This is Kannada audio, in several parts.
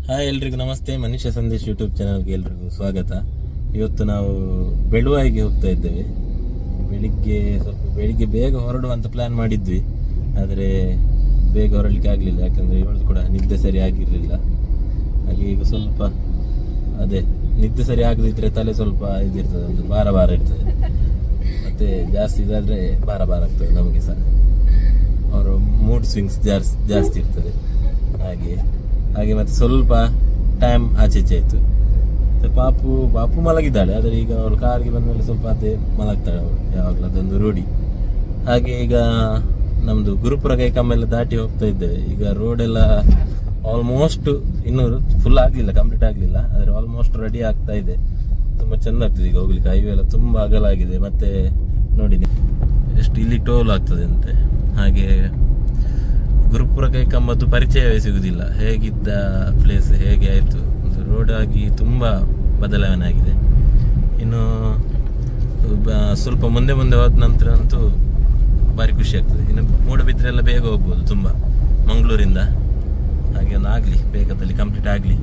ಹಾಯ್ ಎಲ್ರಿಗೂ ನಮಸ್ತೆ. ಮನುಷ್ಯ ಸಂದೇಶ್ ಯೂಟ್ಯೂಬ್ ಚಾನಲ್ಗೆ ಎಲ್ರಿಗೂ ಸ್ವಾಗತ. ಇವತ್ತು ನಾವು ಬೆಳುವಾಯಿಗೆ ಹೋಗ್ತಾ ಇದ್ದೇವೆ. ಬೆಳಿಗ್ಗೆ ಬೇಗ ಹೊರಡುವಂತ ಪ್ಲಾನ್ ಮಾಡಿದ್ವಿ, ಆದರೆ ಬೇಗ ಹೊರಡಲಿಕ್ಕೆ ಆಗಲಿಲ್ಲ. ಯಾಕಂದರೆ ಇವಳು ಕೂಡ ನಿದ್ದೆ ಸರಿ ಆಗಿರಲಿಲ್ಲ. ಹಾಗೆ ಈಗ ಸ್ವಲ್ಪ ನಿದ್ದೆ ಸರಿ ಆಗದಿದ್ರೆ ತಲೆ ಸ್ವಲ್ಪ ಇದಿರ್ತದೆ, ಒಂದು ಭಾರ ಇರ್ತದೆ. ಮತ್ತೆ ಜಾಸ್ತಿ ಇದಾದರೆ ಭಾರ ಆಗ್ತದೆ ನಮಗೆ ಸಹ. ಅವರು ಮೂಡ್ ಸ್ವಿಂಗ್ಸ್ ಜಾಸ್ತಿ ಇರ್ತದೆ. ಹಾಗೆ ಮತ್ತೆ ಸ್ವಲ್ಪ ಟೈಮ್ ಆಚೆ ಆಯಿತು. ಪಾಪು ಮಲಗಿದ್ದಾಳೆ, ಆದರೆ ಈಗ ಅವಳು ಕಾರ್ಗೆ ಬಂದಮೇಲೆ ಸ್ವಲ್ಪ ಮಲಗ್ತಾಳೆ ಅವಳು, ಯಾವಾಗಲೂ ಅದೊಂದು ರೂಢಿ. ಹಾಗೆ ಈಗ ನಮ್ಮದು ಗುರುಪುರ ಕೈಕಮ್ಮೆಲ್ಲ ದಾಟಿ ಹೋಗ್ತಾ ಇದ್ದೇವೆ. ಈಗ ರೋಡೆಲ್ಲ ಆಲ್ಮೋಸ್ಟ್ ಇನ್ನೂ ಫುಲ್ ಆಗಲಿಲ್ಲ, ಕಂಪ್ಲೀಟ್ ಆಗಲಿಲ್ಲ, ಆದರೆ ಆಲ್ಮೋಸ್ಟ್ ರೆಡಿ ಆಗ್ತಾ ಇದೆ. ತುಂಬ ಚೆಂದ ಆಗ್ತದೆ ಈಗ ಹೋಗ್ಲಿಕ್ಕೆ. ಹೈವೇ ಎಲ್ಲ ತುಂಬ ಅಗಲಾಗಿದೆ. ಮತ್ತೆ ನೋಡಿ ಎಷ್ಟು ಇಲ್ಲಿ ಟೋಲ್ ಆಗ್ತದೆ ಅಂತೆ. ಹಾಗೆ ಗುರುಪುರ ಕೈಕಮ್ಮದ್ದು ಪರಿಚಯವೇ ಸಿಗುವುದಿಲ್ಲ. ಹೇಗಿದ್ದ ಪ್ಲೇಸ್ ಹೇಗೆ ಆಯಿತು, ಒಂದು ರೋಡ್ ಆಗಿ ತುಂಬ ಬದಲಾವಣೆ ಆಗಿದೆ. ಇನ್ನು ಸ್ವಲ್ಪ ಮುಂದೆ ಹೋದ ನಂತರ ಅಂತೂ ಭಾರಿ ಖುಷಿ ಆಗ್ತದೆ. ಇನ್ನು ಮೂಡಬಿದ್ರೆಲ್ಲ ಬೇಗ ಹೋಗ್ಬೋದು ತುಂಬ, ಮಂಗಳೂರಿಂದ. ಹಾಗೆ ಒಂದು ಆಗಲಿ, ಬೇಗದಲ್ಲಿ ಕಂಪ್ಲೀಟ್ ಆಗಲಿ.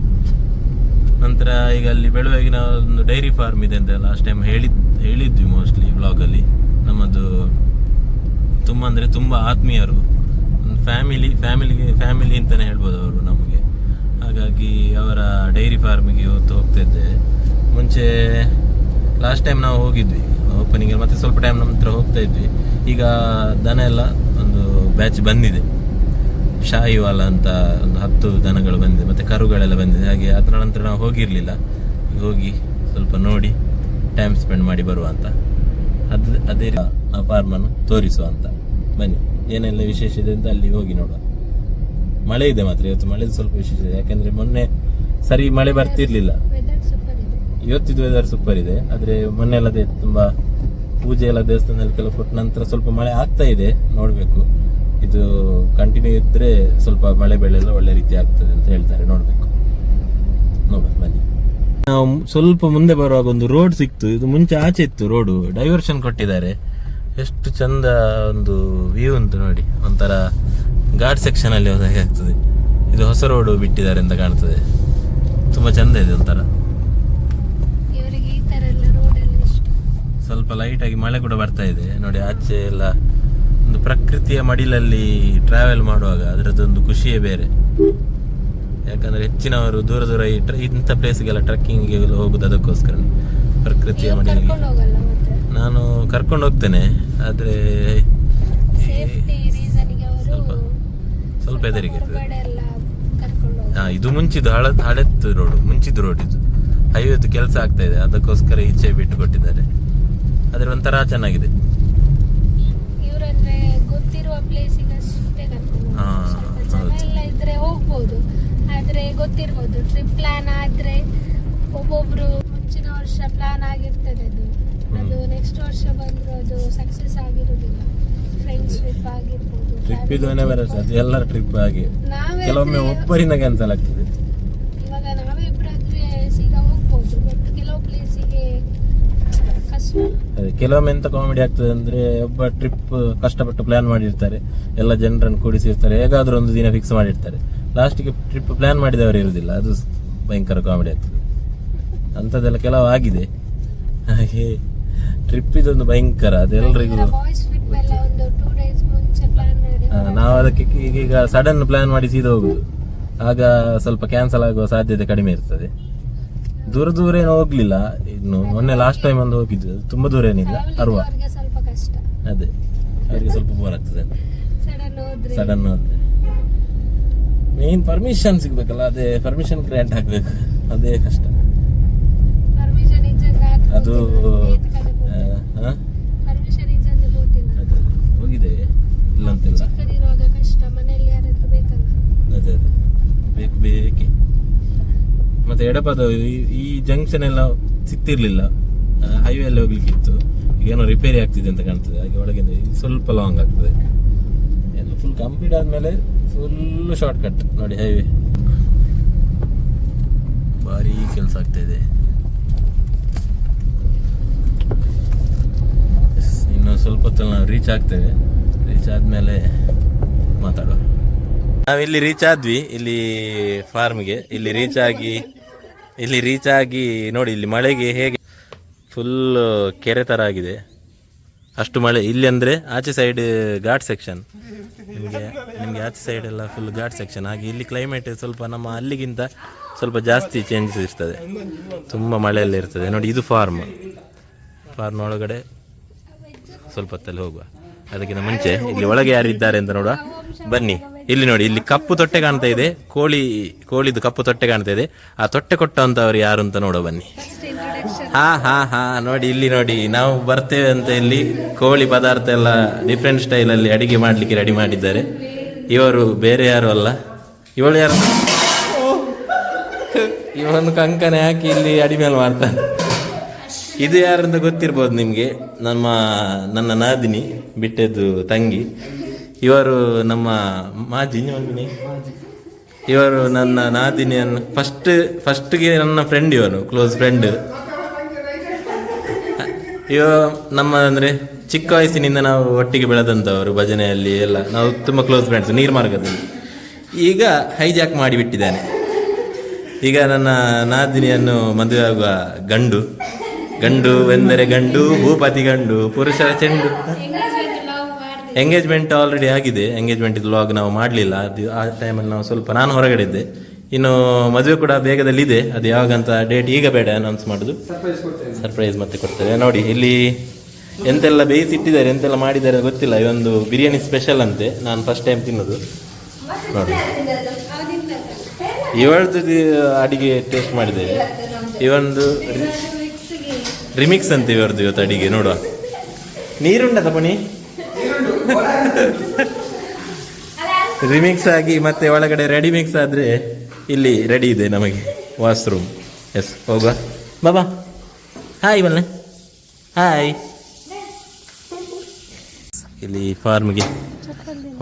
ನಂತರ ಈಗ ಅಲ್ಲಿ ಬೆಳುವಾಗಿನ ಒಂದು ಡೈರಿ ಫಾರ್ಮ್ ಇದೆ ಅಂತ ಲಾಸ್ಟ್ ಟೈಮ್ ಹೇಳಿದ್ವಿ ಮೋಸ್ಟ್ಲಿ ವ್ಲಾಗಲ್ಲಿ. ನಮ್ಮದು ತುಂಬ ಅಂದರೆ ತುಂಬ ಆತ್ಮೀಯರು, ಫ್ಯಾಮಿಲಿ ಅಂತಲೇ ಹೇಳ್ಬೋದು ಅವರು ನಮಗೆ. ಹಾಗಾಗಿ ಅವರ ಡೈರಿ ಫಾರ್ಮಿಗೆ ಇವತ್ತು ಹೋಗ್ತಾ ಇದ್ದೆ. ಮುಂಚೆ ಲಾಸ್ಟ್ ಟೈಮ್ ನಾವು ಹೋಗಿದ್ವಿ ಓಪನಿಂಗ್, ಮತ್ತೆ ಸ್ವಲ್ಪ ಟೈಮ್ ನಂತರ ಹೋಗ್ತಾ ಇದ್ವಿ. ಈಗ ದನ ಎಲ್ಲ ಒಂದು ಬ್ಯಾಚ್ ಬಂದಿದೆ, ಶಾಹಿವಾಲ ಅಂತ ಒಂದು 10 ದನಗಳು ಬಂದಿದೆ, ಮತ್ತು ಕರುಗಳೆಲ್ಲ ಬಂದಿದೆ. ಹಾಗೆ ಅದರ ನಂತರ ನಾವು ಹೋಗಿರಲಿಲ್ಲ. ಹೋಗಿ ಸ್ವಲ್ಪ ನೋಡಿ ಟೈಮ್ ಸ್ಪೆಂಡ್ ಮಾಡಿ ಬರುವ ಅಂತ, ಅದೇ ಆ ಫಾರ್ಮನ್ನು ತೋರಿಸುವ ಅಂತ. ಬನ್ನಿ, ಏನೆಲ್ಲ ವಿಶೇಷ ಇದೆ ಅಂತ ಅಲ್ಲಿ ಹೋಗಿ ನೋಡುವ. ಮಳೆ ಇದೆ ಮಾತ್ರ ಇವತ್ತು, ಮಳೆ ಸ್ವಲ್ಪ ವಿಶೇಷ ಇದೆ. ಯಾಕಂದ್ರೆ ಮೊನ್ನೆ ಸರಿ ಮಳೆ ಬರ್ತಿರ್ಲಿಲ್ಲ. ಇವತ್ತಿದ್ದು ವೆದರ್ ಸೂಪರ್ ಇದೆ. ಆದರೆ ಮೊನ್ನೆ ಎಲ್ಲ ತುಂಬಾ ಪೂಜೆ ಎಲ್ಲ ದೇವಸ್ಥಾನದಲ್ಲಿ ಕೆಲವು ಕೊಟ್ಟ ನಂತರ ಸ್ವಲ್ಪ ಮಳೆ ಆಗ್ತಾ ಇದೆ. ನೋಡ್ಬೇಕು, ಇದು ಕಂಟಿನ್ಯೂ ಇದ್ರೆ ಸ್ವಲ್ಪ ಮಳೆ ಬೆಳೆ ಎಲ್ಲ ಒಳ್ಳೆ ರೀತಿ ಆಗ್ತದೆ ಅಂತ ಹೇಳ್ತಾರೆ. ನೋಡ್ಬೇಕು, ಬನ್ನಿ. ನಾವು ಸ್ವಲ್ಪ ಮುಂದೆ ಬರುವಾಗ ಒಂದು ರೋಡ್ ಸಿಕ್ತು. ಇದು ಮುಂಚೆ ಆಚೆ ಇತ್ತು ರೋಡು, ಡೈವರ್ಷನ್ ಕೊಟ್ಟಿದ್ದಾರೆ. ಎಷ್ಟು ಚಂದ ಒಂದು ವ್ಯೂ ಉಂಟು ನೋಡಿ. ಒಂಥರ ಘಾಟ್ ಸೆಕ್ಷನ್ ಅಲ್ಲಿ ಹೋದಾಗೆ ಆಗ್ತದೆ. ಇದು ಹೊಸ ರೋಡು ಬಿಟ್ಟಿದ್ದಾರೆ ಅಂತ ಕಾಣ್ತದೆ. ತುಂಬಾ ಚಂದ ಇದೆ ಒಂಥರ. ಸ್ವಲ್ಪ ಲೈಟ್ ಆಗಿ ಮಳೆ ಕೂಡ ಬರ್ತಾ ಇದೆ ನೋಡಿ. ಆಚೆ ಎಲ್ಲ ಒಂದು ಪ್ರಕೃತಿಯ ಮಡಿಲಲ್ಲಿ ಟ್ರಾವೆಲ್ ಮಾಡುವಾಗ ಅದರದ್ದೊಂದು ಖುಷಿಯೇ ಬೇರೆ. ಯಾಕಂದ್ರೆ ಹೆಚ್ಚಿನವರು ದೂರ ಇಂಥ ಪ್ಲೇಸ್ಗೆಲ್ಲ ಟ್ರೆಕ್ಕಿಂಗ್ಗೆ ಹೋಗುದು ಅದಕ್ಕೋಸ್ಕರ, ಪ್ರಕೃತಿಯ ಮಡಿಲಿಗೆ. ನಾನು ಕರ್ಕೊಂಡು ಹೋಗ್ತೇನೆ, ಆದರೆ ಸ್ವಲ್ಪ ಹೆದರಿಕೆ ಇರ್ತದೆ. ಇದು ಮುಂಚಿದ್ದು ಹಳೆತ್ತು ರೋಡ್, ಮುಂಚಿದ್ದು ರೋಡ್ ಇದು. ಹೈವೇದು ಕೆಲಸ ಆಗ್ತಾ ಇದೆ, ಅದಕ್ಕೋಸ್ಕರ ಈಚೆ ಬಿಟ್ಟು ಕೊಟ್ಟಿದ್ದಾರೆ. ಆದ್ರೆ ಒಂಥರ ಚೆನ್ನಾಗಿದೆ. ಗೊತ್ತಿರ್ಬೋದು ಟ್ರಿಪ್ ಪ್ಲಾನ್ ಆದ್ರೆ ಒಬ್ಬೊಬ್ರು ಮುಂಚಿನ ವರ್ಷ ಪ್ಲಾನ್ ಆಗಿರ್ತದೆ, ಅದು ನೆಕ್ಸ್ಟ್ ವರ್ಷ ಬಂದ್ರು ಅದು ಸಕ್ಸಸ್ ಆಗಿರುವುದಿಲ್ಲ. ಫ್ರೆಂಡ್ಸ್ ಟ್ರಿಪ್ ಆಗಿರ್ಬೋದು, ಟ್ರಿಪ್ ಇದು ಎಲ್ಲರ ಟ್ರಿಪ್ ಆಗಿ ಕೆಲವೊಮ್ಮೆ ಒಬ್ಬರಿಂದ ಕ್ಯಾನ್ಸಲ್ ಆಗ್ತದೆ. ಇವಾಗ ನಾವಿಬ್ಬರಾದ್ರೆ ಸೀದಾ ಹೋಗ್ಬೋದು, ಬಟ್ ಕೆಲವು ಪ್ಲೇಸಿಗೆ ಕಷ್ಟ. ಕೆಲವೊಮ್ಮೆ ಎಂತ ಕಾಮಿಡಿ ಆಗ್ತದೆ ಅಂದ್ರೆ, ಒಬ್ಬ ಟ್ರಿಪ್ ಕಷ್ಟಪಟ್ಟು ಪ್ಲಾನ್ ಮಾಡಿರ್ತಾರೆ, ಎಲ್ಲ ಜನರನ್ನು ಕೂಡಿಸಿರ್ತಾರೆ, ಹೇಗಾದ್ರೂ ಒಂದು ದಿನ ಫಿಕ್ಸ್ ಮಾಡಿರ್ತಾರೆ. ಲಾಸ್ಟಿಗೆ ಟ್ರಿಪ್ ಪ್ಲಾನ್ ಮಾಡಿದವರು ಇರುವುದಿಲ್ಲ. ಅದು ಭಯಂಕರ ಕಾಮಿಡಿ ಆಗ್ತದೆ. ಅಂಥದ್ದೆಲ್ಲ ಕೆಲವು ಆಗಿದೆ. ಹಾಗೆ ಟ್ರಿಪ್ ಇದೊಂದು ಭಯಂಕರ, ಅದೆಲ್ಲರಿಗೂ. ನಾವು ಅದಕ್ಕೆ ಈಗ ಸಡನ್ ಪ್ಲಾನ್ ಮಾಡಿ ಸೀದಾ ಹೋಗುದು, ಆಗ ಸ್ವಲ್ಪ ಕ್ಯಾನ್ಸಲ್ ಆಗುವ ಸಾಧ್ಯತೆ ಕಡಿಮೆ ಇರ್ತದೆ. ದೂರ ಏನೋ ಹೋಗ್ಲಿಲ್ಲ ಇನ್ನು. ಮೊನ್ನೆ ಲಾಸ್ಟ್ ಟೈಮ್ ಒಂದು ಹೋಗಿದ್ದು, ತುಂಬಾ ದೂರ ಏನಿಲ್ಲ, ಅರ್ವ. ಅದೇ ಅವರಿಗೆ ಸ್ವಲ್ಪ ಬೋರ್ ಆಗ್ತದೆ ಸಡನ್ ಹೋದ್ರೆ. ಮೇನ್ ಪರ್ಮಿಷನ್ ಸಿಗ್ಬೇಕಲ್ಲ, ಅದೇ ಪರ್ಮಿಷನ್ ಗ್ರಾಂಟ್ ಆಗ್ಬೇಕು, ಅದೇ ಕಷ್ಟ. ಅದು ಹೋಗಿದೆ ಇಲ್ಲಂತಿಲ್ಲ, ಅದೇ ಬೇಕೇ. ಮತ್ತೆ ಎಡಪದ ಈ ಜಂಕ್ಷನ್ ಎಲ್ಲ ಸಿಕ್ತಿರ್ಲಿಲ್ಲ, ಹೈವೇ ಅಲ್ಲಿ ಹೋಗ್ಲಿಕ್ಕಿತ್ತು. ಈಗೇನೋ ರಿಪೇರಿ ಆಗ್ತಿದೆ ಅಂತ ಕಾಣ್ತದೆ. ಹಾಗೆ ಒಳಗಿಂದ ಸ್ವಲ್ಪ ಲಾಂಗ್ ಆಗ್ತದೆ. ಎಲ್ಲ ಫುಲ್ ಕಂಪ್ಲೀಟ್ ಆದ್ಮೇಲೆ ಫುಲ್ ಶಾರ್ಟ್ ಕಟ್ ನೋಡಿ. ಹೈವೇ ಭಾರಿ ಕೆಲಸ ಆಗ್ತಾ ಇದೆ. ಇನ್ನು ಸ್ವಲ್ಪ ಹೊತ್ತಲ್ಲಿ ನಾವು ರೀಚ್ ಆಗ್ತೇವೆ. ರೀಚ್ ಆದ್ಮೇಲೆ ಮಾತಾಡುವ. ನಾವಿಲ್ಲಿ ರೀಚ್ ಆದ್ವಿ, ಇಲ್ಲಿ ಫಾರ್ಮ್ಗೆ. ಇಲ್ಲಿ ರೀಚ್ ಆಗಿ ನೋಡಿ, ಇಲ್ಲಿ ಮಳೆಗೆ ಹೇಗೆ ಫುಲ್ ಕೆರೆ ಥರ ಆಗಿದೆ, ಅಷ್ಟು ಮಳೆ ಇಲ್ಲಿ. ಅಂದರೆ ಆಚೆ ಸೈಡ್ ಘಾಟ್ ಸೆಕ್ಷನ್, ನಿಮಗೆ ಆಚೆ ಸೈಡ್ ಎಲ್ಲ ಫುಲ್ ಘಾಟ್ ಸೆಕ್ಷನ್. ಹಾಗೆ ಇಲ್ಲಿ ಕ್ಲೈಮೇಟ್ ಸ್ವಲ್ಪ ನಮ್ಮ ಅಲ್ಲಿಗಿಂತ ಸ್ವಲ್ಪ ಜಾಸ್ತಿ ಚೇಂಜಸ್ ಇರ್ತದೆ, ತುಂಬ ಮಳೆಯೆಲ್ಲ ಇರ್ತದೆ. ನೋಡಿ, ಇದು ಫಾರ್ಮ್ ಒಳಗಡೆ ಸ್ವಲ್ಪ ಹೊತ್ತಲ್ಲಿ ಹೋಗುವ. ಅದಕ್ಕಿಂತ ಮುಂಚೆ ಇಲ್ಲಿ ಒಳಗೆ ಯಾರಿದ್ದಾರೆ ಅಂತ ನೋಡುವ, ಬನ್ನಿ. ಇಲ್ಲಿ ನೋಡಿ, ಇಲ್ಲಿ ಕಪ್ಪು ತೊಟ್ಟೆ ಕಾಣ್ತಾ ಇದೆ, ಕೋಳಿದು ಕಪ್ಪು ತೊಟ್ಟೆ ಕಾಣ್ತಾ ಇದೆ. ಆ ತೊಟ್ಟೆ ಕೊಟ್ಟಂತವ್ರು ಯಾರು ಅಂತ ನೋಡುವ, ಬನ್ನಿ. ಹಾ ನೋಡಿ, ಇಲ್ಲಿ ನೋಡಿ, ನಾವು ಬರ್ತೇವೆ ಅಂತ ಇಲ್ಲಿ ಕೋಳಿ ಪದಾರ್ಥ ಎಲ್ಲ ಡಿಫ್ರೆಂಟ್ ಸ್ಟೈಲಲ್ಲಿ ಅಡಿಗೆ ಮಾಡ್ಲಿಕ್ಕೆ ರೆಡಿ ಮಾಡಿದ್ದಾರೆ. ಇವರು ಬೇರೆ ಯಾರು ಅಲ್ಲ, ಇವಳು ಯಾರು, ಇವನು ಕಂಕನೆ ಹಾಕಿ ಇಲ್ಲಿ ಅಡಿಮೇಲೆ ಮಾಡ್ತಾನೆ. ಇದು ಯಾರಂತ ಗೊತ್ತಿರ್ಬೋದು ನಿಮಗೆ, ನನ್ನ ನಾದಿನಿ ಬಿಟ್ಟದ್ದು ತಂಗಿ. ಇವರು ನಮ್ಮ ಮಾಜಿ, ಇವರು ನನ್ನ ನಾದಿನಿಯನ್ನು ಫಸ್ಟ್ಗೆ ನನ್ನ ಫ್ರೆಂಡ್, ಇವನು ಕ್ಲೋಸ್ ಫ್ರೆಂಡ್. ಅಂದರೆ ಚಿಕ್ಕ ವಯಸ್ಸಿನಿಂದ ನಾವು ಒಟ್ಟಿಗೆ ಬೆಳೆದಂಥವರು, ಭಜನೆಯಲ್ಲಿ ಎಲ್ಲ ನಾವು ತುಂಬ ಕ್ಲೋಸ್ ಫ್ರೆಂಡ್ಸ್, ನೀರ್ಮಾರ್ಗದಲ್ಲಿ. ಈಗ ಹೈಜಾಕ್ ಮಾಡಿಬಿಟ್ಟಿದ್ದಾನೆ. ಈಗ ನನ್ನ ನಾದಿನಿಯನ್ನು ಮದುವೆ ಆಗುವ ಗಂಡು ಎಂದರೆ ಗಂಡು, ಭೂಪತಿ ಗಂಡು, ಪುರುಷರ ಚೆಂಡು. ಎಂಗೇಜ್ಮೆಂಟ್ ಆಲ್ರೆಡಿ ಆಗಿದೆ. ಎಂಗೇಜ್ಮೆಂಟ್ ಇದು ಲಾಗ್ ನಾವು ಮಾಡಲಿಲ್ಲ, ಅದು ಆ ಟೈಮಲ್ಲಿ ನಾವು ಸ್ವಲ್ಪ, ನಾನು ಹೊರಗಡೆ ಇದ್ದೆ. ಇನ್ನು ಮದುವೆ ಕೂಡ ಬೇಗದಲ್ಲಿದೆ, ಅದು ಯಾವಾಗಂತ ಡೇಟ್ ಈಗ ಬೇಡ ಅನೌನ್ಸ್ ಮಾಡೋದು, ಸರ್ಪ್ರೈಸ್ ಮತ್ತೆ ಕೊಡ್ತೇವೆ. ನೋಡಿ, ಇಲ್ಲಿ ಎಂತೆಲ್ಲ ಬೇಯಿಸಿಟ್ಟಿದ್ದಾರೆ, ಎಂತೆಲ್ಲ ಮಾಡಿದ್ದಾರೆ ಗೊತ್ತಿಲ್ಲ. ಇವೊಂದು ಬಿರಿಯಾನಿ ಸ್ಪೆಷಲ್ ಅಂತೆ, ನಾನು ಫಸ್ಟ್ ಟೈಮ್ ತಿನ್ನೋದು. ನೋಡಿ, ಇವಳದು ಅಡಿಗೆ ಟೇಸ್ಟ್ ಮಾಡಿದ್ದೇವೆ. ಇವೊಂದು ರಿಮಿಕ್ಸ್ ಅಂತ ಇವರದ್ದು ಇವತ್ತು ಅಡಿಗೆ. ನೋಡುವ, ನೀರುಂಡ ತಪಣಿ ರಿಮಿಕ್ಸ್ ಆಗಿ ಮತ್ತೆ ಒಳಗಡೆ ರೆಡಿ ಮಿಕ್ಸ್ ಆದರೆ ಇಲ್ಲಿ ರೆಡಿ ಇದೆ ನಮಗೆ ವಾಶ್ರೂಮ್. ಎಸ್, ಹೋಗುವ ಬಾಬಾ. ಹಾಯ್ ಬನ್ನಿ, ಹಾಯ್. ಇಲ್ಲಿ ಫಾರ್ಮ್ಗೆ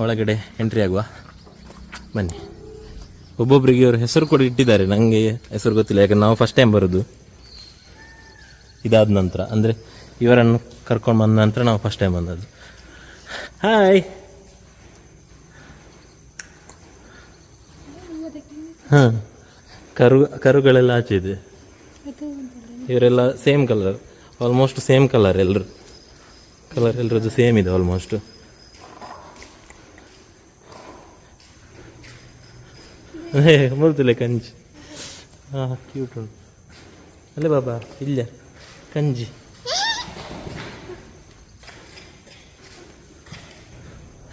ಒಳಗಡೆ ಎಂಟ್ರಿ ಆಗುವ, ಬನ್ನಿ. ಒಬ್ಬೊಬ್ಬರಿಗೆ ಇವರು ಹೆಸರು ಕೂಡ ಇಟ್ಟಿದ್ದಾರೆ, ನನಗೆ ಹೆಸರು ಗೊತ್ತಿಲ್ಲ, ಯಾಕಂದ್ರೆ ನಾವು ಫಸ್ಟ್ ಟೈಮ್ ಬರೋದು. ಇದಾದ ನಂತರ, ಅಂದರೆ ಇವರನ್ನು ಕರ್ಕೊಂಡು ಬಂದ ನಂತರ ನಾವು ಫಸ್ಟ್ ಟೈಮ್ ಬಂದದ್ದು. ಹಾಯ್. ಹಾಂ, ಕರುಗಳೆಲ್ಲ ಆಚೆ ಇದೆ. ಇವರೆಲ್ಲ same colour, almost same colour, ಎಲ್ಲರದ್ದು ಸೇಮ್ ಇದೆ ಆಲ್ಮೋಸ್ಟ್. ಮುರುತಿಲ್ಲ ಕಂಜಿ. ಹಾಂ, ಕ್ಯೂಟ್ ಉಂಟು ಅಲ್ಲೇ ಬಾಬಾ, ಇಲ್ಲ ಕಂಜಿ.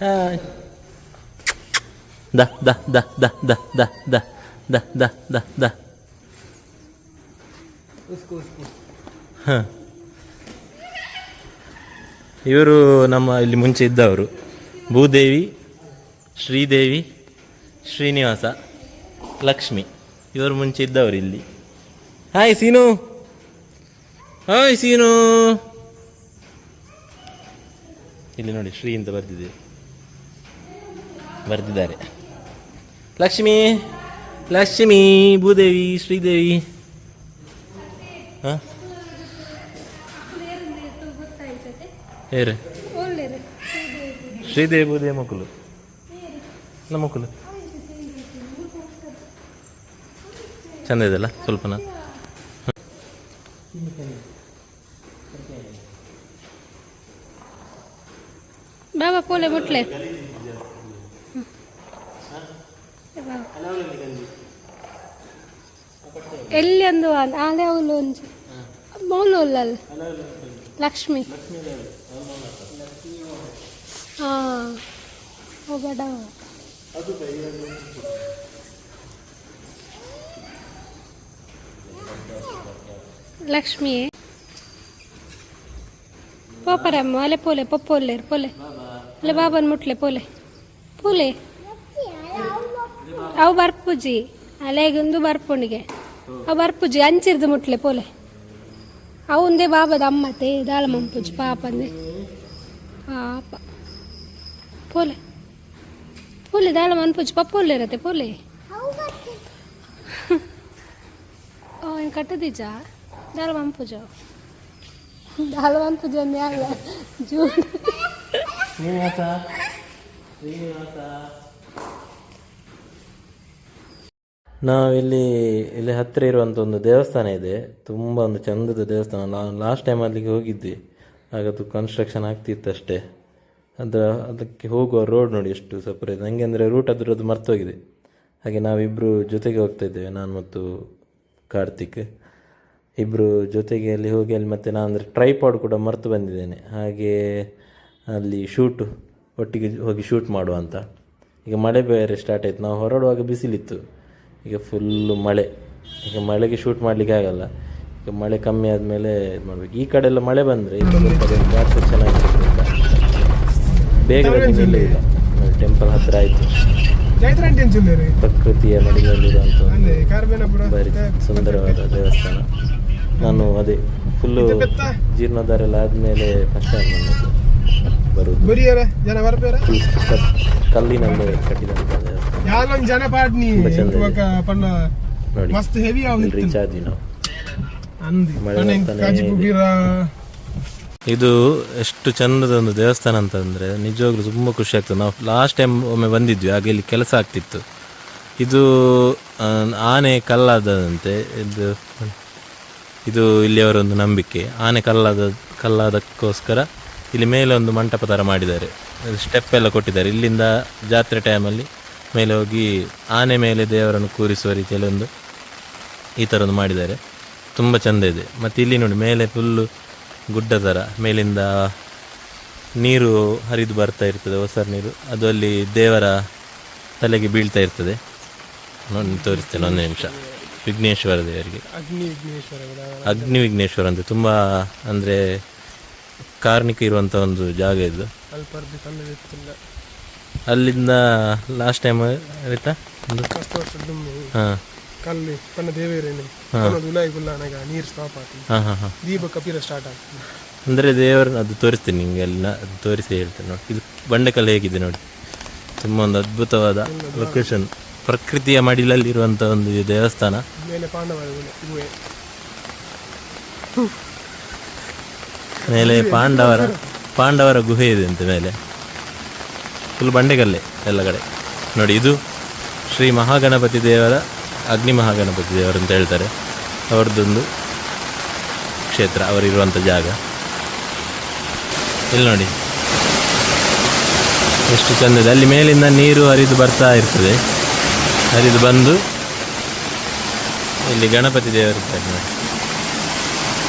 ಹಾಯ್. ದ ದ ದ ದ ದ ದ ದ ದ ದ ದ ದ. ಹಾಂ, ಇವರು ನಮ್ಮ ಇಲ್ಲಿ ಮುಂಚೆ ಇದ್ದವರು, ಭೂದೇವಿ, ಶ್ರೀದೇವಿ, ಶ್ರೀನಿವಾಸ, ಲಕ್ಷ್ಮಿ. ಇವರು ಮುಂಚೆ ಇದ್ದವರು ಇಲ್ಲಿ. ಹಾಯ್ ಸೀನು, ಹಾಯ್ ಸೀನು. ಇಲ್ಲಿ ನೋಡಿ, ಶ್ರೀ ಅಂತ ಬರ್ದಿದ್ದಾರೆ. ಲಕ್ಷ್ಮಿ, ಭೂದೇವಿ, ಶ್ರೀದೇವಿ. ಹಾಂ, ಏರೆ ಶ್ರೀದೇವಿ, ಭೂದೇವಿ ಮಕ್ಕಳು, ನಮ್ಮ ಮಕ್ಕಳು ಚಂದ ಇದೆಲ್ಲ ಸ್ವಲ್ಪನ. ಬಾಬಾ ಪೋಲೆ ಮುಟ್ಲೆ ಎಲ್ಲಿ ಒಂದು ಆಲೆ ಅವಳು ಒಂಚು ಮೌಲಲ್ಲ ಲಕ್ಷ್ಮಿ. ಹಾಂ, ಹೋಗಡ ಲಕ್ಷ್ಮಿ పోపరమ్మ అలే పోలే పొప్పోలేరు పోలే అలే బాబాని ముట్లే పోలే పోలే ಅವು ಬರ್ಪುಜಿ ಅಲೆಗೊಂದು ಬರ್ಪುಣಿಗೆ ಅವು ಬರ್ಪುಜಿ ಅಂಚಿರ್ದು ಮುಟ್ಲೆ ಪೋಲೆ ಅವಂದೇ ಬಾಬದ ಅಮ್ಮತೆ ದಾಳ ಮಂಪುಜಿ ಪಾಪಂದೆ ಪಾಪ ಪೋಲೆ ಪೋಲೆ ದಾಳ ಮನ್ಪುಜಿ ಪಪ್ಪೋಲೆ ಇರತ್ತೆ ಪೋಲೆ ಕಟ್ಟದಿಜ ದಾಳ ಮಂಪುಜ ದಾಳವಾನ್ ಪೂಜೆ ಒಂದೇ ಆಗಲ್ಲ ಜೂನ್ ನಾವಿಲ್ಲಿ ಇಲ್ಲಿ ಹತ್ತಿರ ಇರುವಂಥ ಒಂದು ದೇವಸ್ಥಾನ ಇದೆ, ತುಂಬ ಒಂದು ಚಂದದ ದೇವಸ್ಥಾನ. ನಾನು ಲಾಸ್ಟ್ ಟೈಮ್ ಅಲ್ಲಿಗೆ ಹೋಗಿದ್ವಿ, ಆಗ ಅದು ಕನ್ಸ್ಟ್ರಕ್ಷನ್ ಆಗ್ತಿತ್ತು ಅಷ್ಟೇ. ಅದಕ್ಕೆ ಹೋಗುವ ರೋಡ್ ನೋಡಿ ಎಷ್ಟು ಸಪರೇಟ್ ಇದೆ ನನಗೆ, ಅಂದರೆ ರೂಟ್ ಅದರದ್ದು ಮರ್ತೋಗಿದೆ. ಹಾಗೆ ನಾವಿಬ್ಬರು ಜೊತೆಗೆ ಹೋಗ್ತಾ ಇದ್ದೇವೆ, ನಾನು ಮತ್ತು ಕಾರ್ತಿಕ್ ಇಬ್ಬರು ಜೊತೆಗೆ ಅಲ್ಲಿ ಹೋಗಿ ಅಲ್ಲಿ ಮತ್ತೆ ನಾನು ಅಂದರೆ ಟ್ರೈಪಾಡ್ ಕೂಡ ಮರೆತು ಬಂದಿದ್ದೇನೆ. ಹಾಗೆ ಅಲ್ಲಿ ಒಟ್ಟಿಗೆ ಹೋಗಿ ಶೂಟ್ ಮಾಡುವ ಅಂತ. ಈಗ ಮಳೆ ಬೇರೆ ಸ್ಟಾರ್ಟ್ ಆಯಿತು, ನಾವು ಹೊರಡುವಾಗ ಬಿಸಿಲಿತ್ತು, ಈಗ ಫುಲ್ಲು ಮಳೆ. ಈಗ ಮಳೆಗೆ ಶೂಟ್ ಮಾಡಲಿಕ್ಕೆ ಆಗಲ್ಲ, ಈಗ ಮಳೆ ಕಮ್ಮಿ ಆದಮೇಲೆ ಇದು ಮಾಡಬೇಕು. ಈ ಕಡೆ ಎಲ್ಲ ಮಳೆ ಬಂದರೆ ಘಾಟ್ ಸೆಕ್ಷನ್ ಆಗಿರುತ್ತೆ ಅಂತ ಬೇಗ ಇಲ್ಲ. ಟೆಂಪಲ್ ಹತ್ತಿರ ಆಯಿತು, ಪ್ರಕೃತಿಯ ಮಡಿಲಲ್ಲಿರುವಂಥ ಭಾರಿ ಸುಂದರವಾದ ದೇವಸ್ಥಾನ. ನಾನು ಅದೇ ಫುಲ್ಲು ಜೀರ್ಣೋದ್ಧಾರ ಎಲ್ಲ ಆದಮೇಲೆ ಫಸ್ಟ್ ಟೈಮ್ ಬರುವುದು. ಕಲ್ಲಿನಲ್ಲಿ ಕಟ್ಟಿದಂಥ ನೋಡಿ, ರೀಚ್ ಆದ್ವಿ ನಾವು. ಇದು ಎಷ್ಟು ಚಂದದ ಒಂದು ದೇವಸ್ಥಾನ ಅಂತಂದರೆ ನಿಜವಾಗ್ಲೂ ತುಂಬ ಖುಷಿ ಆಗ್ತದೆ. ನಾವು ಲಾಸ್ಟ್ ಟೈಮ್ ಒಮ್ಮೆ ಬಂದಿದ್ವಿ, ಆಗ ಇಲ್ಲಿ ಕೆಲಸ ಆಗ್ತಿತ್ತು. ಇದು ಆನೆ ಕಲ್ಲಾದಂತೆ, ಇದು ಇಲ್ಲಿಯವರೊಂದು ನಂಬಿಕೆ. ಆನೆ ಕಲ್ಲಾದಕ್ಕೋಸ್ಕರ ಇಲ್ಲಿ ಮೇಲೆ ಒಂದು ಮಂಟಪ ಥರ ಮಾಡಿದ್ದಾರೆ, ಸ್ಟೆಪ್ ಎಲ್ಲ ಕೊಟ್ಟಿದ್ದಾರೆ. ಇಲ್ಲಿಂದ ಜಾತ್ರೆ ಟೈಮಲ್ಲಿ ಮೇಲೆ ಹೋಗಿ ಆನೆ ಮೇಲೆ ದೇವರನ್ನು ಕೂರಿಸುವ ರೀತಿಯಲ್ಲಿ ಈ ಥರ ಒಂದು ಮಾಡಿದ್ದಾರೆ, ತುಂಬ ಚೆಂದ ಇದೆ. ಮತ್ತು ಇಲ್ಲಿ ನೋಡಿ ಮೇಲೆ ಫುಲ್ಲು ಗುಡ್ಡ ಥರ, ಮೇಲಿಂದ ನೀರು ಹರಿದು ಬರ್ತಾ ಇರ್ತದೆ, ಹೊಸರು ನೀರು, ಅದು ಅಲ್ಲಿ ದೇವರ ತಲೆಗೆ ಬೀಳ್ತಾ ಇರ್ತದೆ. ನೋಡಿ ತೋರಿಸ್ತೇನೆ ಒಂದು ನಿಮಿಷ. ವಿಘ್ನೇಶ್ವರ ದೇವರಿಗೆ, ಅಗ್ನಿ ವಿಘ್ನೇಶ್ವರ ಅಂತ, ತುಂಬ ಅಂದರೆ ಕಾರ್ಣಿಕ ಇರುವಂಥ ಒಂದು ಜಾಗ ಇದು. ಅಲ್ಲಿಂದ ಲಾಸ್ಟ್ ಟೈಮ್ ಆಯ್ತಾ ಹಾಂ ಅಂದರೆ ದೇವರು ಅದು ತೋರಿಸ್ತೀನಿ ನಿಮಗೆ, ಅಲ್ಲಿ ಅದು ತೋರಿಸಿ ಹೇಳ್ತೇನೆ ನೋಡಿ. ಇದು ಬಂಡೆಕಲ್ಲು ಹೇಗಿದೆ ನೋಡಿ, ತುಂಬ ಒಂದು ಅದ್ಭುತವಾದ ಲೊಕೇಶನ್, ಪ್ರಕೃತಿಯ ಮಡಿಲಲ್ಲಿರುವಂಥ ಒಂದು ದೇವಸ್ಥಾನ. ಮೇಲೆ ಪಾಂಡವರ ಗುಹೆ ಇದೆ ಅಂತ, ಮೇಲೆ ಫುಲ್ ಬಂಡೆಕಲ್ಲೇ ಎಲ್ಲ ಕಡೆ ನೋಡಿ. ಇದು ಶ್ರೀ ಮಹಾಗಣಪತಿ ದೇವರ, ಅಗ್ನಿ ಮಹಾಗಣಪತಿ ದೇವರು ಅಂತ ಹೇಳ್ತಾರೆ, ಅವ್ರದ್ದೊಂದು ಕ್ಷೇತ್ರ, ಅವರಿರುವಂಥ ಜಾಗ. ಇಲ್ಲಿ ನೋಡಿ ಎಷ್ಟು ಚೆಂದಿದೆ. ಅಲ್ಲಿ ಮೇಲಿಂದ ನೀರು ಹರಿದು ಬರ್ತಾ ಇರ್ತದೆ, ಹರಿದು ಬಂದು ಇಲ್ಲಿ ಗಣಪತಿ ದೇವರಿದ್ದಾರೆ ನೋಡಿ,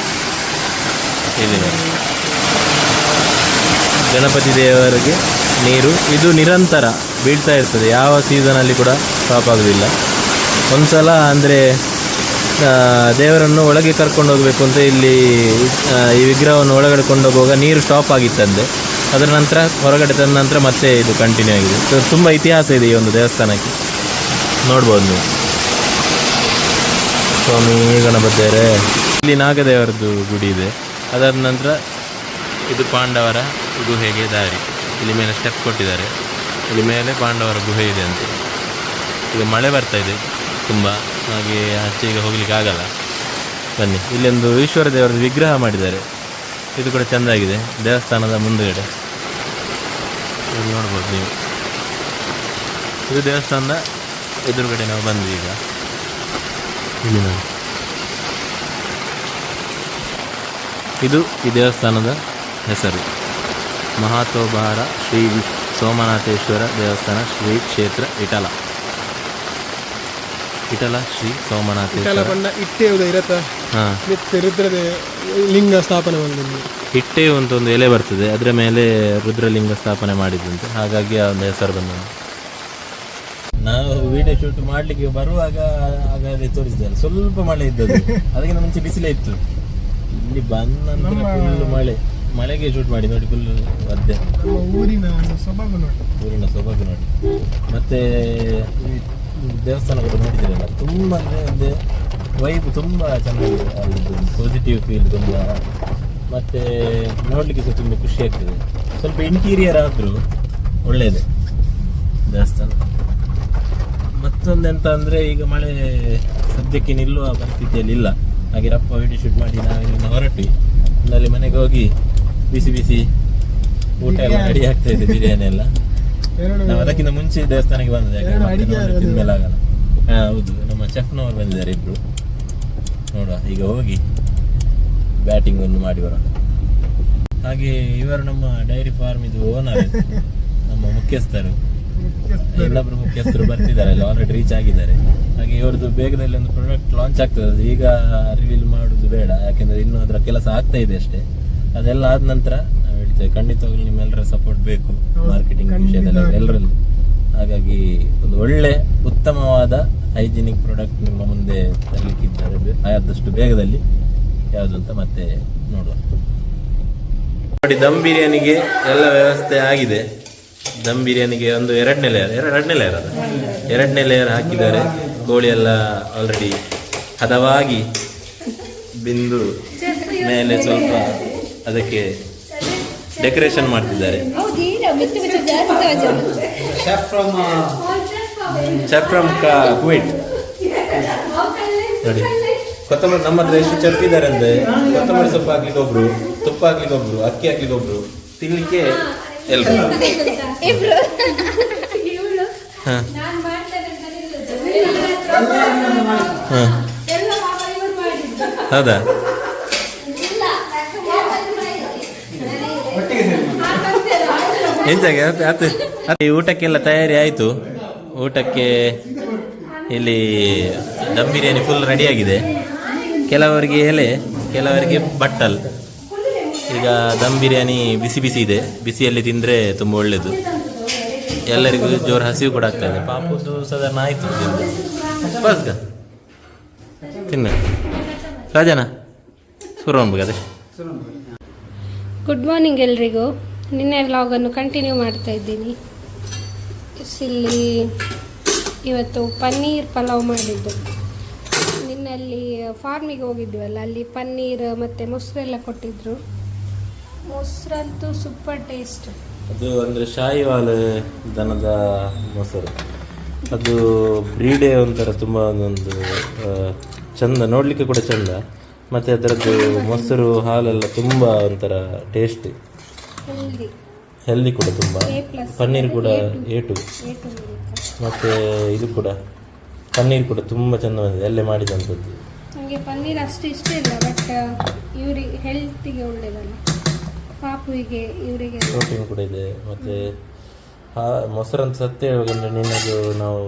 ಇಲ್ಲಿ ನೋಡಿ ಗಣಪತಿ ದೇವರಿಗೆ ನೀರು ಇದು ನಿರಂತರ ಬೀಳ್ತಾ ಇರ್ತದೆ, ಯಾವ ಸೀಸನಲ್ಲಿ ಕೂಡ ಸ್ಟಾಪ್ ಆಗೋದಿಲ್ಲ. ಒಂದು ಸಲ ಅಂದರೆ ದೇವರನ್ನು ಒಳಗೆ ಕರ್ಕೊಂಡು ಹೋಗಬೇಕು ಅಂತ ಇಲ್ಲಿ ಈ ವಿಗ್ರಹವನ್ನು ಒಳಗಡೆ ಕೊಂಡೋಗುವಾಗ ನೀರು ಸ್ಟಾಪ್ ಆಗಿತ್ತಂತೆ. ಅದರ ನಂತರ ಹೊರಗಡೆ ತಂದ ನಂತರ ಮತ್ತೆ ಇದು ಕಂಟಿನ್ಯೂ ಆಗಿದೆ. ಸೊ ತುಂಬ ಇತಿಹಾಸ ಇದೆ ಈ ಒಂದು ದೇವಸ್ಥಾನಕ್ಕೆ, ನೋಡ್ಬೋದು ನೀವು. ಸ್ವಾಮಿ ಗಣಪತಿಯವರೇ, ಇಲ್ಲಿ ನಾಗದೇವರದ್ದು ಗುಡಿ ಇದೆ. ಅದಾದ ನಂತರ ಇದು ಪಾಂಡವರ ಗುಹೆಗೆ ದಾರಿ, ಇಲ್ಲಿ ಮೇಲೆ ಸ್ಟೆಪ್ ಕೊಟ್ಟಿದ್ದಾರೆ, ಇಲ್ಲಿ ಮೇಲೆ ಪಾಂಡವರ ಗುಹೆ ಇದೆ ಅಂತ. ಈಗ ಮಳೆ ಬರ್ತಾ ಇದೆ ತುಂಬ, ಹಾಗೆ ಆಚೆ ಈಗ ಹೋಗ್ಲಿಕ್ಕೆ ಆಗಲ್ಲ. ಬನ್ನಿ, ಇಲ್ಲೊಂದು ಈಶ್ವರ ದೇವರ ವಿಗ್ರಹ ಮಾಡಿದ್ದಾರೆ, ಇದು ಕೂಡ ಚೆಂದಾಗಿದೆ. ದೇವಸ್ಥಾನದ ಮುಂದುಗಡೆ ಇಲ್ಲಿ ನೋಡ್ಬೋದು ನೀವು. ಇದು ದೇವಸ್ಥಾನದ ಎದುರುಗಡೆ ನಾವು ಬಂದ್ವಿ ಈಗ. ಇಲ್ಲಿ ನೋಡಿ, ಇದು ಈ ದೇವಸ್ಥಾನದ ಹೆಸರು ಮಹಾತೋಬಾರ ಶ್ರೀ ಸೋಮನಾಥೇಶ್ವರ ದೇವಸ್ಥಾನ, ಶ್ರೀ ಕ್ಷೇತ್ರ ಇಟಲ ಶ್ರೀ ಸೋಮನಾಥೇಶ್ವರ. ಲಿಂಗ ಸ್ಥಾಪನೆ ಇಟ್ಟೆ ಅಂತ ಒಂದು ಎಲೆ ಬರ್ತದೆ, ಅದರ ಮೇಲೆ ರುದ್ರಲಿಂಗ ಸ್ಥಾಪನೆ ಮಾಡಿದಂತೆ, ಹಾಗಾಗಿ ಆ ಒಂದು ಹೆಸರು ಬಂದ. ನಾವು ವಿಡಿಯೋ ಶೂಟ್ ಮಾಡಲಿಕ್ಕೆ ಬರುವಾಗ ಹಾಗಾದ್ರೆ ತೋರಿಸಿದ್ದಾರೆ, ಸ್ವಲ್ಪ ಮಳೆ ಇದ್ದದ್ದು, ಅದಕ್ಕಿಂತ ಮುಂಚೆ ಬಿಸಿಲೇ ಇತ್ತು. ಇಲ್ಲಿ ಬಂದ ನಂತರ ಫುಲ್ ಮಳೆಗೆ ಶೂಟ್ ಮಾಡಿ ನೋಡಿ, ಫುಲ್ ಒದ್ದೆ. ಊರಿನ ಸೊಬಗು ನೋಡಿ. ಮತ್ತೆ ದೇವಸ್ಥಾನ ಕೂಡ ನೋಡಿದ್ದೀರಲ್ಲ, ತುಂಬ ಅಂದರೆ ವೈಬ್ ತುಂಬ ಚೆನ್ನಾಗಿದೆ, ಅಲ್ಲಿದ್ದು ಪಾಸಿಟಿವ್ ಫೀಲ್ ತುಂಬ. ಮತ್ತು ನೋಡಲಿಕ್ಕೆ ಸಹ ತುಂಬ ಖುಷಿ ಆಗ್ತದೆ. ಸ್ವಲ್ಪ ಇಂಟೀರಿಯರ್ ಆದರೂ ಒಳ್ಳೆಯದೇ ದೇವಸ್ಥಾನ. ಮತ್ತೊಂದೆಂತ ಅಂದರೆ ಈಗ ಮಳೆ ಸದ್ಯಕ್ಕೆ ನಿಲ್ಲುವ ಪರಿಸ್ಥಿತಿಯಲ್ಲಿ ಇಲ್ಲ, ಹಾಗೆ ರಪ್ಪ ವಿಡಿಯೋ ಶೂಟ್ ಮಾಡಿ ನಾವಿಲ್ಲಿಂದ ಹೊರಟ್ವಿ. ಅಲ್ಲಿ ಮನೆಗೆ ಹೋಗಿ ಬಿಸಿ ಊಟ ಎಲ್ಲ ರೆಡಿ ಆಗ್ತಾ ಇದೆ, ಬಿರಿಯಾನಿ ಎಲ್ಲ. ನಾವು ಅದಕ್ಕಿಂತ ಮುಂಚೆ ದೇವಸ್ಥಾನಕ್ಕೆ ಬಂದದ್ದು, ಯಾಕಂದ್ರೆ ತಿಂದ್ಮೇಲೆ ಆಗಲ್ಲ. ಹೌದು, ನಮ್ಮ ಚೆಫ್ನವರು ಬಂದಿದ್ದಾರೆ ಇಬ್ರು. ನೋಡುವ, ಈಗ ಹೋಗಿ ಬ್ಯಾಟಿಂಗ್ ಒಂದು ಮಾಡಿ ಬರೋಣ. ಹಾಗೆ ಇವರು ನಮ್ಮ ಡೈರಿ ಫಾರ್ಮ್ ಇದು ಓನರ್, ನಮ್ಮ ಮುಖ್ಯಸ್ಥರು. ಇನ್ನೊಬ್ರು ಮುಖ್ಯಸ್ಥರು ಬರ್ತಿದ್ದಾರೆ, ಅಲ್ಲಿ ಆಲ್ರೆಡಿ ರೀಚ್ ಆಗಿದ್ದಾರೆ. ಹಾಗೆ ಇವ್ರದ್ದು ಬೇಗದಲ್ಲಿ ಒಂದು ಪ್ರಾಡಕ್ಟ್ ಲಾಂಚ್ ಆಗ್ತದೆ. ಅದು ಈಗ ರಿವೀಲ್ ಮಾಡೋದು ಬೇಡ, ಯಾಕೆಂದ್ರೆ ಇನ್ನೂ ಅದರ ಕೆಲಸ ಆಗ್ತಾ ಇದೆ ಅಷ್ಟೇ. ಅದೆಲ್ಲ ಆದ ನಂತರ ನಾವು ಹೇಳ್ತೇವೆ. ಖಂಡಿತವಾಗ್ಲೂ ನಿಮ್ಮೆಲ್ಲರ ಸಪೋರ್ಟ್ ಬೇಕು ಮಾರ್ಕೆಟಿಂಗ್ ವಿಷಯದಲ್ಲಿ, ಎಲ್ಲರಲ್ಲೂ. ಹಾಗಾಗಿ ಒಂದು ಒಳ್ಳೆ ಉತ್ತಮವಾದ ಹೈಜಿನಿಕ್ ಪ್ರಾಡಕ್ಟ್ ನಿಮ್ಮ ಮುಂದೆ ತರಲಿಕ್ಕಿದ್ದಾರೆ. ಆದಷ್ಟು ಬೇಗದಲ್ಲಿ ಯಾವುದು ಅಂತ ಮತ್ತೆ ನೋಡುವ. ನೋಡಿ, ದಮ್ ಬಿರಿಯಾನಿಗೆ ಎಲ್ಲ ವ್ಯವಸ್ಥೆ ಆಗಿದೆ. ದಮ್ ಬಿರಿಯಾನಿಗೆ ಒಂದು ಎರಡನೇ ಲೇಯರ್ ಹಾಕಿದ್ದಾರೆ. ಕೋಳಿ ಎಲ್ಲ ಆಲ್ರೆಡಿ ಹದವಾಗಿ ಬಿಂದು ಮೇಲೆ ಸ್ವಲ್ಪ ಅದಕ್ಕೆ ಡೆಕೋರೇಷನ್ ಮಾಡ್ತಿದ್ದಾರೆ. Chef from Kuwait. ನೋಡಿ, ಕೊತ್ತಂಬರಿ ನಮ್ಮ ಹತ್ರ ಎಷ್ಟು ಚೆಫ್ ಇದ್ದಾರೆ ಅಂದ್ರೆ, ಕೊತ್ತಂಬರಿ ಸೊಪ್ಪು ಹಾಕ್ಲಿಕ್ಕೆ ಒಬ್ರು, ತುಪ್ಪ ಹಾಕ್ಲಿಕ್ಕೆ ಒಬ್ರು, ಅಕ್ಕಿ ಹಾಕ್ಲಿಕ್ಕೆ ಒಬ್ರು, ತಿನ್ಲಿಕ್ಕೆ ಎಲ್ರು. ಹೌದಾ? ಈ ಊಟಕ್ಕೆಲ್ಲ ತಯಾರಿ ಆಯಿತು. ಊಟಕ್ಕೆ ಇಲ್ಲಿ ದಮ್ ಬಿರಿಯಾನಿ ಫುಲ್ ರೆಡಿಯಾಗಿದೆ. ಕೆಲವರಿಗೆ ಎಲೆ, ಕೆಲವರಿಗೆ ಬಟ್ಟಲ್. ಈಗ ದಮ್ ಬಿರಿಯಾನಿ ಬಿಸಿ ಬಿಸಿ ಇದೆ. ಬಿಸಿಯಲ್ಲಿ ತಿಂದರೆ ತುಂಬ ಒಳ್ಳೆಯದು. ಎಲ್ಲರಿಗೂ ಜೋರು ಹಸಿವು ಕೂಡ ಆಗ್ತದೆ. ಪಾಪದ್ದು ಸಾಧಾರಣ ಆಯಿತು ಬಸ್ಗ ತಿನ್ನ ರಾಜನ ಸುರೋನ್ಬಗದೆ. ಗುಡ್ ಮಾರ್ನಿಂಗ್ ಎಲ್ರಿಗೂ. ನಿನ್ನೆ ವ್ಲಾಗನ್ನು ಕಂಟಿನ್ಯೂ ಮಾಡ್ತಾ ಇದ್ದೀನಿ. ಇಲ್ಲಿ ಇವತ್ತು ಪನ್ನೀರ್ ಪಲಾವ್ ಮಾಡಿದ್ದು. ನಿನ್ನಲ್ಲಿ ಫಾರ್ಮಿಗೆ ಹೋಗಿದ್ವಲ್ಲ, ಅಲ್ಲಿ ಪನ್ನೀರ್ ಮತ್ತು ಮೊಸರೆಲ್ಲ ಕೊಟ್ಟಿದ್ರು. ಮೊಸರಂತೂ ಸೂಪರ್ ಟೇಸ್ಟ್. ಅದು ಅಂದರೆ ಶಾಹಿವಾಲ್ ದನದ ಮೊಸರು. ಅದು ಬ್ರೀಡೇ ಒಂಥರ ತುಂಬ ಒಂದೊಂದು ಚಂದ, ನೋಡಲಿಕ್ಕೆ ಕೂಡ ಚಂದ. ಮತ್ತು ಅದರದ್ದು ಮೊಸರು ಹಾಲೆಲ್ಲ ತುಂಬ ಒಂಥರ ಟೇಸ್ಟ್, ಹೆಲ್ದಿ ಕೂಡ ತುಂಬ. ಪನ್ನೀರ್ ಕೂಡ ಏಟು, ಮತ್ತು ಇದು ಕೂಡ ಪನ್ನೀರ್ ಕೂಡ ತುಂಬ ಚೆಂದ ಬಂದಿದೆ, ಅಲ್ಲೇ ಮಾಡಿದಂಥದ್ದು. ನನಗೆ ಪನ್ನೀರ್ ಅಷ್ಟು ಇಷ್ಟ ಇಲ್ಲ, ಬಟ್ ಇವ್ರಿಗೆ ಹೆಲ್ತಿಗೆ ಒಳ್ಳೆಯದಲ್ಲ, ಪಾಪುವಿಗೆ ಇವರಿಗೆ ಪ್ರೋಟೀನ್ ಕೂಡ ಇದೆ. ಮತ್ತು ಮೊಸರಂತ ಸತ್ಯ ಹೇಳ್ಬೇಕಂದ್ರೆ, ನಿನ್ನದು ನಾವು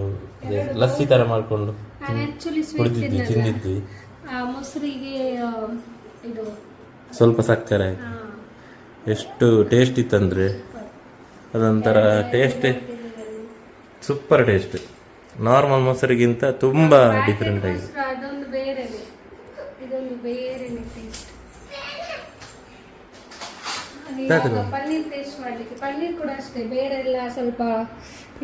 ಲಸ್ಸಿ ಥರ ಮಾಡಿಕೊಂಡು ಕುಡಿದಿದ್ವಿ, ತಿಂದಿದ್ವಿ. ಮೊಸರಿಗೆ ಇದು ಸ್ವಲ್ಪ ಸಕ್ಕರೆ ಎಷ್ಟು ಟೇಸ್ಟ್ ಇತ್ತಂದರೆ, ಅದೊಂಥರ ಟೇಸ್ಟ್ ಸೂಪರ್ ಟೇಸ್ಟ್. ನಾರ್ಮಲ್ ಮೊಸರಿಗಿಂತ ತುಂಬ ಡಿಫ್ರೆಂಟ್ ಆಗಿದೆ. ಅದೊಂದು ಬೇರೆನೆ, ಇದೊಂದು ಬೇರೆನೆ ಟೇಸ್ಟ್. ಪನ್ನೀರ್ ಟೇಸ್ಟ್ ಮಾಡಲಿಕ್ಕೆ, ಪನ್ನೀರ್ ಕೂಡ ಅಷ್ಟೇ ಬೇರೆ ಎಲ್ಲ ಸ್ವಲ್ಪ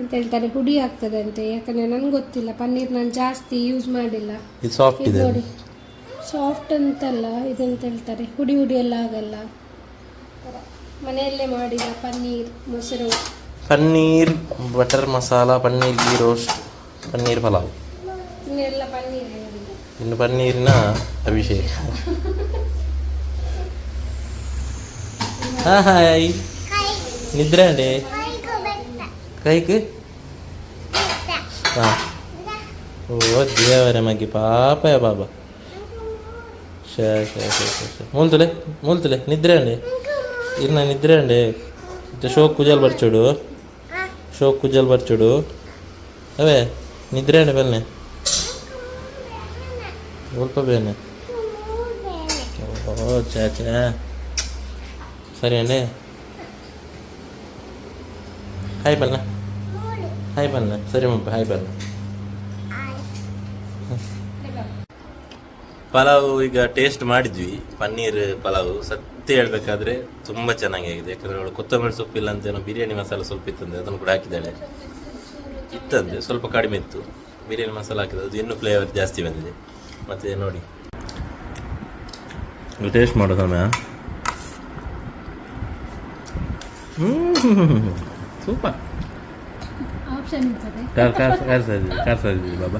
ಎಂತ ಹೇಳ್ತಾರೆ ಹುಡಿ ಆಗ್ತದೆ ಅಂತೆ. ಯಾಕಂದ್ರೆ ನನ್ಗೆ ಗೊತ್ತಿಲ್ಲ, ಪನ್ನೀರ್ ನಾನು ಜಾಸ್ತಿ ಯೂಸ್ ಮಾಡಿಲ್ಲ. ಇದು ಸಾಫ್ಟ್ ಇದೆ ನೋಡಿ, ಸಾಫ್ಟ್ ಅಂತಲ್ಲ, ಇದೆಂತ ಹೇಳ್ತಾರೆ ಹುಡಿ ಹುಡಿ ಎಲ್ಲ ಆಗಲ್ಲ. ಮನೆಯಲ್ಲೇ ಮಾಡಿದ ಪನ್ನೀರ್ ಮೊಸರು, ಪನ್ನೀರ್ ಬಟರ್ ಮಸಾಲ, ಪನ್ನೀರ್ ಗೀ ರೋಸ್ಟ್, ಪನ್ನೀರ್ ಪಲಾವ್. ಇನ್ನೆಲ್ಲ ಪನ್ನೀರ್, ಇನ್ನು ಪನ್ನೀರಿನ ಅಭಿಷೇಕ. ಹಾಯ್, ನಿದ್ರೆ ಅಂಡೆ ಕೈಕ್. ಹಾಂ, ಓ ದೇವರ ಮಗಿ ಪಾಪಯ ಬಾಬಾ. ಮೂಲ್ತುಲೆ ನಿದ್ರೆ ಅಂಡೆ ಇನ್ನ ನಿದ್ರೆ ಅಂಡೆ. ಶೋಕ್ ಕುಜಲ್ ಬರ್ಚುಡು, ಶೋಕ್ ಕುಜಲ್ ಬರ್ಚುಡು ಅವೇ ನಿದ್ರೆ ಅಂಡೆ ಬಲ್ನೆ ಸ್ವಲ್ಪ ಬೇನೆ. ಓ ಚಾಚಾ ಸರಿ ಅಂಡೆ. Hi ಬಲ್ನ, hi ಬಲ್ನ. ಸರಿ ಮಪ್ಪ, ಹಾಯ್ ಬಲ್ನ. ಪಲಾವ್ ಈಗ ಟೇಸ್ಟ್ ಮಾಡಿದ್ವಿ, ಪನ್ನೀರ್ ಪಲಾವ್. ಸತ್ಯ ಹೇಳ್ಬೇಕಾದ್ರೆ ತುಂಬ ಚೆನ್ನಾಗಿದೆ. ಯಾಕಂದ್ರೆ ಅವಳು ಕೊತ್ತಂಬರಿ ಸೊಪ್ಪಿಲ್ಲ ಅಂತೇನೋ ಬಿರಿಯಾನಿ ಮಸಾಲ ಸ್ವಲ್ಪ ಇತ್ತಂದ್ರೆ ಅದನ್ನು ಕೂಡ ಹಾಕಿದ್ದಾಳೆ. ಇತ್ತಂದ್ರೆ ಸ್ವಲ್ಪ ಕಡಿಮೆ ಇತ್ತು, ಬಿರಿಯಾನಿ ಮಸಾಲ ಹಾಕಿದ್ರೆ ಅದು ಇನ್ನೂ ಫ್ಲೇವರ್ ಜಾಸ್ತಿ ಬಂದಿದೆ. ಮತ್ತೆ ನೋಡಿ, ಟೇಸ್ಟ್ ಮಾಡೋ ಸಮಯ. ಸೂಪರ್. ಆಪ್ಷನ್ ಇರ್ತದೆ. ಕಾರ್ಸ ಇದ್ದೀವಿ ಬಾಬಾ.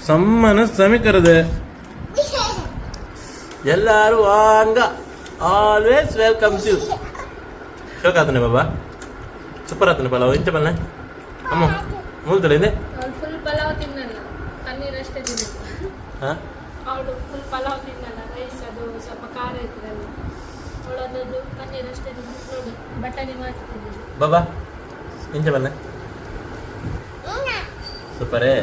ಸಮ್ಮನ ಸಮೀಕರದೆ ಎಲ್ಲರೂ ಹಂಗ ಆಲ್ವೇಸ್ ವೆಲ್ಕಮ್ಸ್ ಯು. ಶೋಕ್ ಆತನೆ ಬಾಬಾ, ಸೂಪರ್ ಆತನೆ ಪಲಾವ್. ಇಂಚ ಬನ್ನೆ ಅಮ್ಮ, ಮೂಲ್ತಡೆ ಅವಳು ಫುಲ್ ಪಲಾವ್ ತಿನ್ನಲ್ಲ, ಪನ್ನೀರ್ ಅಷ್ಟೇ ತಿನ್ನಲ್ಲ. ಹಾಂ ಅವಳು ಫುಲ್ ಪಲಾವ್ ತಿನ್ನಲ್ಲ, ರೈಸ್ ಅದು ಸ್ವಲ್ಪ ಖಾರ ಇರ್ತದಲ್ಲ, ಅವಳದ್ದು ಪನ್ನೀರ್ ಅಷ್ಟೇ ತಿನ್ನಲ್ಲ. ನೋಡಿ ಬಟಾಣಿ ಮಾತ್ರ ತಿನ್ನಲ್ಲ. ಬಾಬಾ ಇಂಚೆ ಬನ್ನೆ ಸೂಪರೇ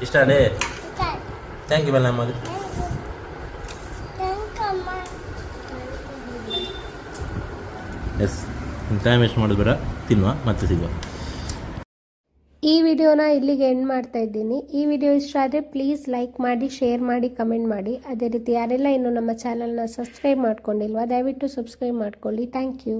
ಇಷ್ಟ ಅಲ್ಲೇ. ಥ್ಯಾಂಕ್ ಯು ಬಲ್ಲ ಅಮ್ಮ. ಎಸ್ ಟೈಮ್ ವೇಸ್ಟ್ ಮಾಡೋದು ಬೇಡ, ತಿನ್ನುವ ಮತ್ತೆ ಸಿಗುವ. ಈ ವಿಡಿಯೋನ ಇಲ್ಲಿಗೆ ಎಂಡ್ ಮಾಡ್ತಾ ಇದ್ದೀನಿ. ಈ ವಿಡಿಯೋ ಇಷ್ಟ ಆದರೆ ಪ್ಲೀಸ್ ಲೈಕ್ ಮಾಡಿ, ಶೇರ್ ಮಾಡಿ, ಕಮೆಂಟ್ ಮಾಡಿ. ಅದೇ ರೀತಿ ಯಾರೆಲ್ಲ ಇನ್ನೂ ನಮ್ಮ ಚಾನಲ್ನ ಸಬ್ಸ್ಕ್ರೈಬ್ ಮಾಡ್ಕೊಂಡಿಲ್ವಾ ದಯವಿಟ್ಟು ಸಬ್ಸ್ಕ್ರೈಬ್ ಮಾಡ್ಕೊಳ್ಳಿ. Thank you.